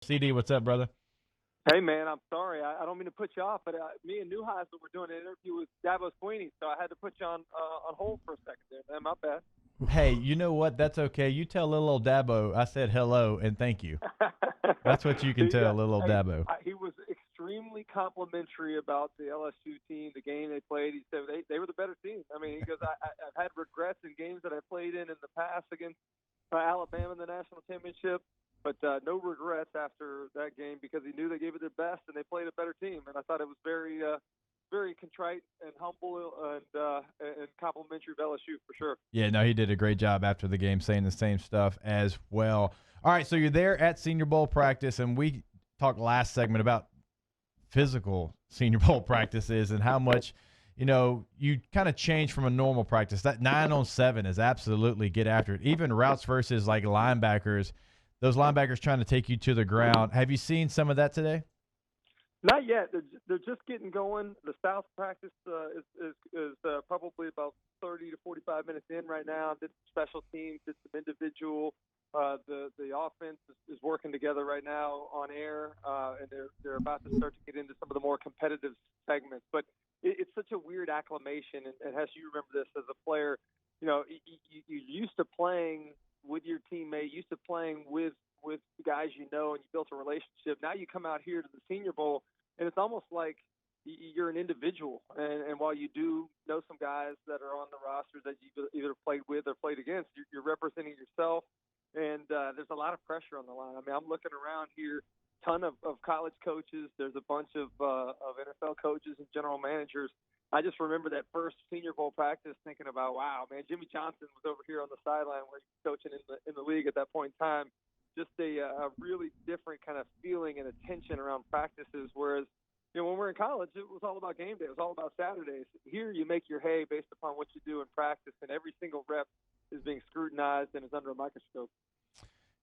CD, what's up, brother? Hey man, I'm sorry. I don't mean to put you off, but me and Newheiser were doing an interview with Dabo Swinney, so I had to put you on hold for a second there. Man, my bad. Hey, you know what? That's okay. You tell little old Dabo I said hello and thank you. That's what you can tell little old Hey, Dabo. he was extremely complimentary about the LSU team, the game they played. He said they were the better team. I mean, he goes, I've had regrets in games that I played in the past against Alabama in the national championship, but no regrets after that game because he knew they gave it their best and they played a better team. And I thought it was very contrite and humble and complimentary of LSU for sure. Yeah, no, he did a great job after the game saying the same stuff as well. All right, so you're there at Senior Bowl practice, and we talked last segment about physical Senior Bowl practices and how much you kind of change from a normal practice. That 9 on 7 is absolutely get after it. Even routes versus like linebackers, those linebackers trying to take you to the ground. Have you seen some of that today? Not yet. They're just getting going. The South practice is probably about 30 to 45 minutes in right now. Did some special teams, did some individual. The offense is working together right now on air, and they're about to start to get into some of the more competitive segments. But it's such a weird acclimation, and Hess, you remember this as a player. You know, you're used to playing with your teammate, used to playing with guys you know, and you built a relationship. Now you come out here to the Senior Bowl, and it's almost like you're an individual. And while you do know some guys that are on the roster that you either played with or played against, you're representing yourself. And there's a lot of pressure on the line. I mean, I'm looking around here, ton of college coaches. There's a bunch of NFL coaches and general managers. I just remember that first Senior Bowl practice thinking about, wow, man, Jimmy Johnson was over here on the sideline where he was coaching in the league at that point in time. Just a really different kind of feeling and attention around practices, whereas when we're in college, it was all about game day. It was all about Saturdays. Here, you make your hay based upon what you do in practice, and every single rep is being scrutinized and is under a microscope.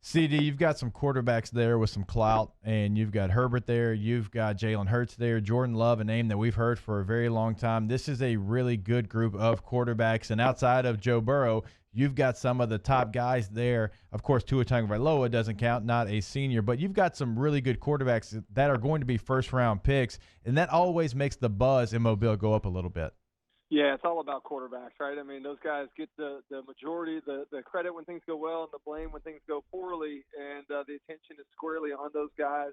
CD, you've got some quarterbacks there with some clout, and you've got Herbert there. You've got Jalen Hurts there. Jordan Love, a name that we've heard for a very long time. This is a really good group of quarterbacks, and outside of Joe Burrow, you've got some of the top guys there. Of course, Tua Tagovailoa doesn't count, not a senior, but you've got some really good quarterbacks that are going to be first-round picks, and that always makes the buzz in Mobile go up a little bit. Yeah, it's all about quarterbacks, right? I mean, those guys get the majority, the credit when things go well and the blame when things go poorly, and the attention is squarely on those guys.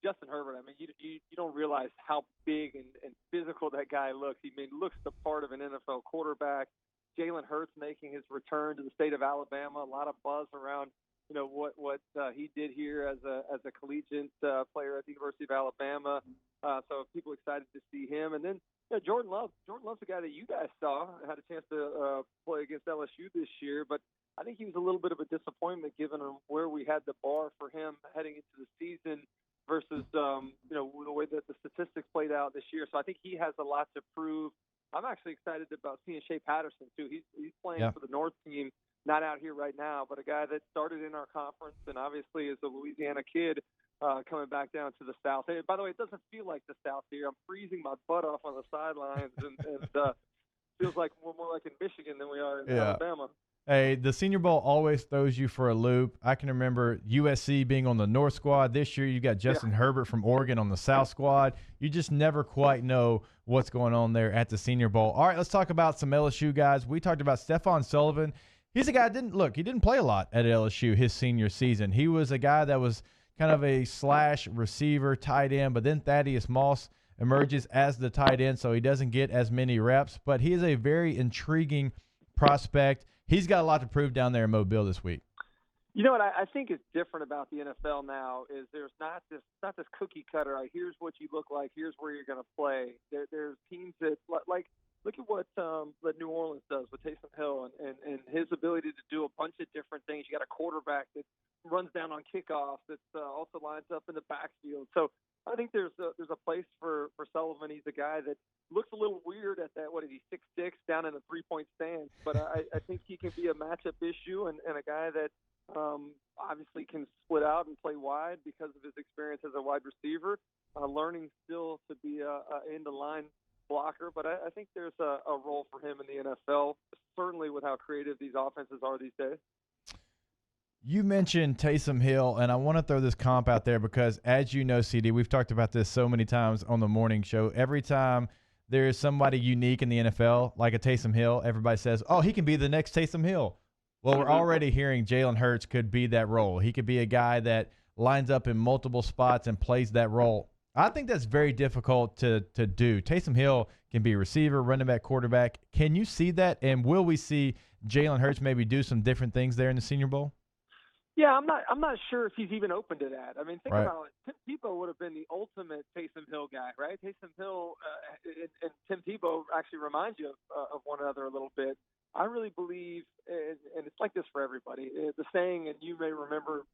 Justin Herbert, I mean, you don't realize how big and physical that guy looks. He looks the part of an NFL quarterback. Jalen Hurts making his return to the state of Alabama. A lot of buzz around, what he did here as a collegiate player at the University of Alabama. So people excited to see him, and then Jordan Love. Jordan Love's a guy that you guys saw. Had a chance to play against LSU this year, but I think he was a little bit of a disappointment given where we had the bar for him heading into the season versus the way that the statistics played out this year. So I think he has a lot to prove. I'm actually excited about seeing Shea Patterson too. He's playing Yeah. for the North team, not out here right now, but a guy that started in our conference and obviously is a Louisiana kid coming back down to the South. Hey, by the way, it doesn't feel like the South here. I'm freezing my butt off on the sidelines, and feels like we're more like in Michigan than we are in Yeah. Alabama. Hey, the Senior Bowl always throws you for a loop. I can remember USC being on the North squad. This year, you got Justin Herbert from Oregon on the South squad. You just never quite know what's going on there at the Senior Bowl. All right, let's talk about some LSU guys. We talked about Stephon Sullivan. He's a guy that he didn't play a lot at LSU his senior season. He was a guy that was kind of a slash receiver, tight end, but then Thaddeus Moss emerges as the tight end, so he doesn't get as many reps. But he is a very intriguing prospect. He's got a lot to prove down there in Mobile this week. You know what I think is different about the NFL now is there's not this cookie cutter. Here's what you look like. Here's where you're going to play. There's teams that like look at what New Orleans does with Taysom Hill and his ability to do a bunch of different things. You got a quarterback that runs down on kickoffs that also lines up in the backfield. So I think there's a place for Sullivan. He's a guy that looks a little weird at that. What is he, 6'6", down in a 3-point stance? But I think he can be a matchup issue and a guy that obviously can split out and play wide because of his experience as a wide receiver. Learning still to be a end-of-line blocker, but I think there's a role for him in the NFL, certainly with how creative these offenses are these days. You mentioned Taysom Hill, and I want to throw this comp out there because, as you know, CD, we've talked about this so many times on the morning show. Every time there is somebody unique in the NFL, like a Taysom Hill, everybody says, oh, he can be the next Taysom Hill. Well, we're already hearing Jalen Hurts could be that role. He could be a guy that lines up in multiple spots and plays that role. I think that's very difficult to do. Taysom Hill can be a receiver, running back, quarterback. Can you see that? And will we see Jalen Hurts maybe do some different things there in the Senior Bowl? Yeah, I'm not sure if he's even open to that. I mean, think Right. about it. Tim Tebow would have been the ultimate Taysom Hill guy, right? Taysom Hill and Tim Tebow actually remind you of one another a little bit. I really believe, and it's like this for everybody. The saying, and you may remember,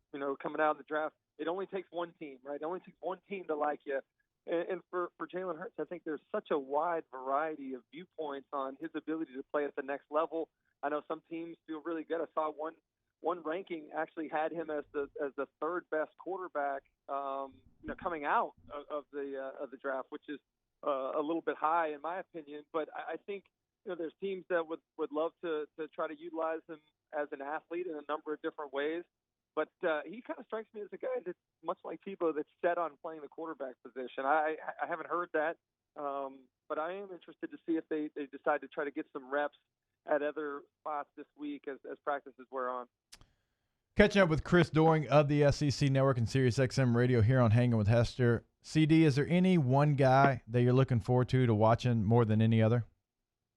coming out of the draft, it only takes one team, right? It only takes one team to like you. And for Jalen Hurts, I think there's such a wide variety of viewpoints on his ability to play at the next level. I know some teams feel really good. I saw one ranking actually had him as the third best quarterback, coming out of the draft, which is a little bit high in my opinion. But I think there's teams that would love to try to utilize him as an athlete in a number of different ways. But he kind of strikes me as a guy that's much like Tebow, that's set on playing the quarterback position. I haven't heard that, but I am interested to see if they decide to try to get some reps at other spots this week as practices wear on. Catching up with Chris Doering of the SEC Network and SiriusXM Radio here on Hanging with Hester. CD, is there any one guy that you're looking forward to watching more than any other?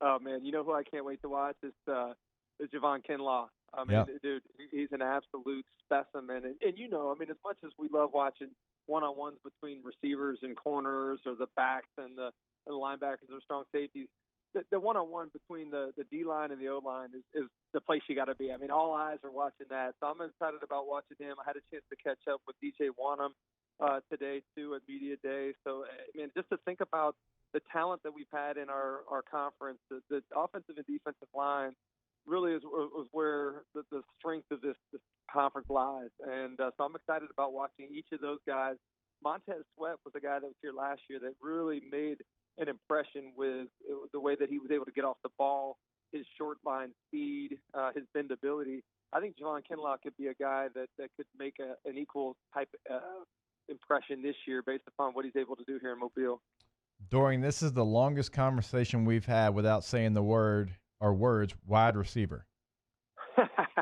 Oh, man, you know who I can't wait to watch is Javon Kinlaw. I mean, Dude, he's an absolute specimen. And as much as we love watching one-on-ones between receivers and corners or the backs and the linebackers or strong safeties, the one-on-one between the D-line and the O-line is the place you got to be. I mean, all eyes are watching that. So I'm excited about watching him. I had a chance to catch up with DJ Wanham today, too, at Media Day. So, I mean, just to think about the talent that we've had in our conference, the offensive and defensive line really is where the strength of this conference lies. And so I'm excited about watching each of those guys. Montez Sweat was a guy that was here last year that really made an impression with the way that he was able to get off the ball, his short line speed, his bendability. I think Javon Kinlaw could be a guy that could make an equal type impression this year based upon what he's able to do here in Mobile. Doring, this is the longest conversation we've had without saying the words, wide receiver.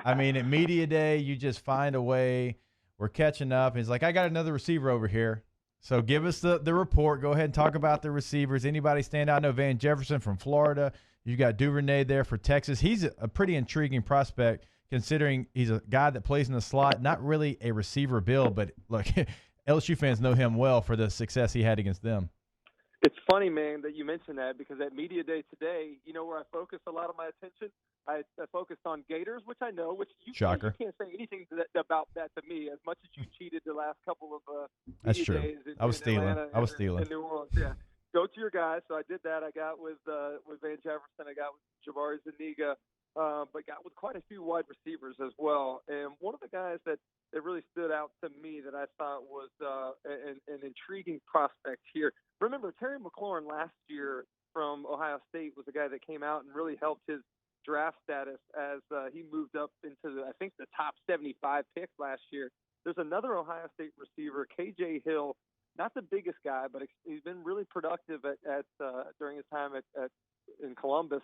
I mean, at Media Day, you just find a way. We're catching up. He's like, I got another receiver over here. So give us the report. Go ahead and talk about the receivers. Anybody stand out? I know Van Jefferson from Florida. You got Duvernay there for Texas. He's a pretty intriguing prospect considering he's a guy that plays in the slot, not really a receiver build, but look, LSU fans know him well for the success he had against them. It's funny, man, that you mentioned that because at Media Day today, you know where I focused a lot of my attention? I focused on Gators, which I know, which you can't say anything about that to me as much as you cheated the last couple of That's Media true. Days I was stealing. Atlanta I was stealing. In New Orleans, yeah. Go to your guys. So I did that. I got with Van Jefferson. I got with Jabari Zuniga, but got with quite a few wide receivers as well. And one of the guys that really stood out to me that I thought was an intriguing prospect here. Remember, Terry McLaurin last year from Ohio State was a guy that came out and really helped his draft status as he moved up into, I think, the top 75 picks last year. There's another Ohio State receiver, KJ Hill, not the biggest guy, but he's been really productive at during his time in Columbus.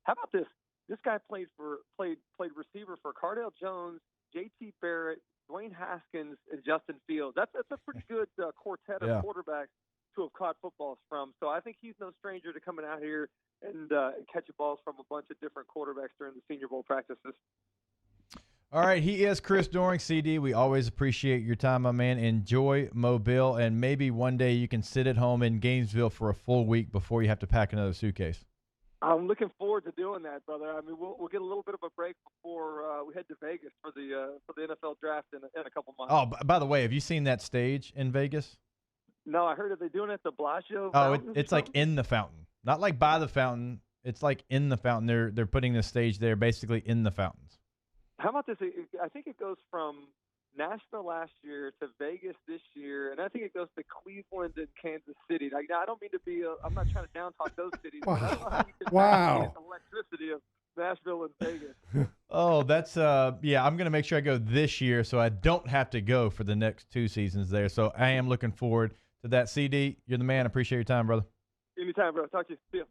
How about this? This guy played receiver for Cardale Jones, J.T. Barrett, Dwayne Haskins, and Justin Fields. That's a pretty good quartet of quarterbacks to have caught footballs from. So I think he's no stranger to coming out here and catching balls from a bunch of different quarterbacks during the Senior Bowl practices. All right, he is Chris Doering, CD. We always appreciate your time, my man. Enjoy Mobile, and maybe one day you can sit at home in Gainesville for a full week before you have to pack another suitcase. I'm looking forward to doing that, brother. I mean, we'll get a little bit of a break before we head to Vegas for the NFL draft in a couple months. Oh, by the way, have you seen that stage in Vegas? No, I heard they're doing it at the Bellagio. Oh, it's like in the fountain, not like by the fountain. It's like in the fountain. They're putting the stage there, basically in the fountains. How about this? I think it goes from Nashville last year to Vegas this year, and I think it goes to Cleveland and Kansas City. Like, now, I don't mean to be I'm not trying to down talk those cities. But I don't know how you can the electricity of Nashville and Vegas. Oh, that's yeah, I'm going to make sure I go this year so I don't have to go for the next 2 seasons there. So I am looking forward to that. CD, you're the man. I appreciate your time, brother. Anytime, bro. Talk to you. See ya.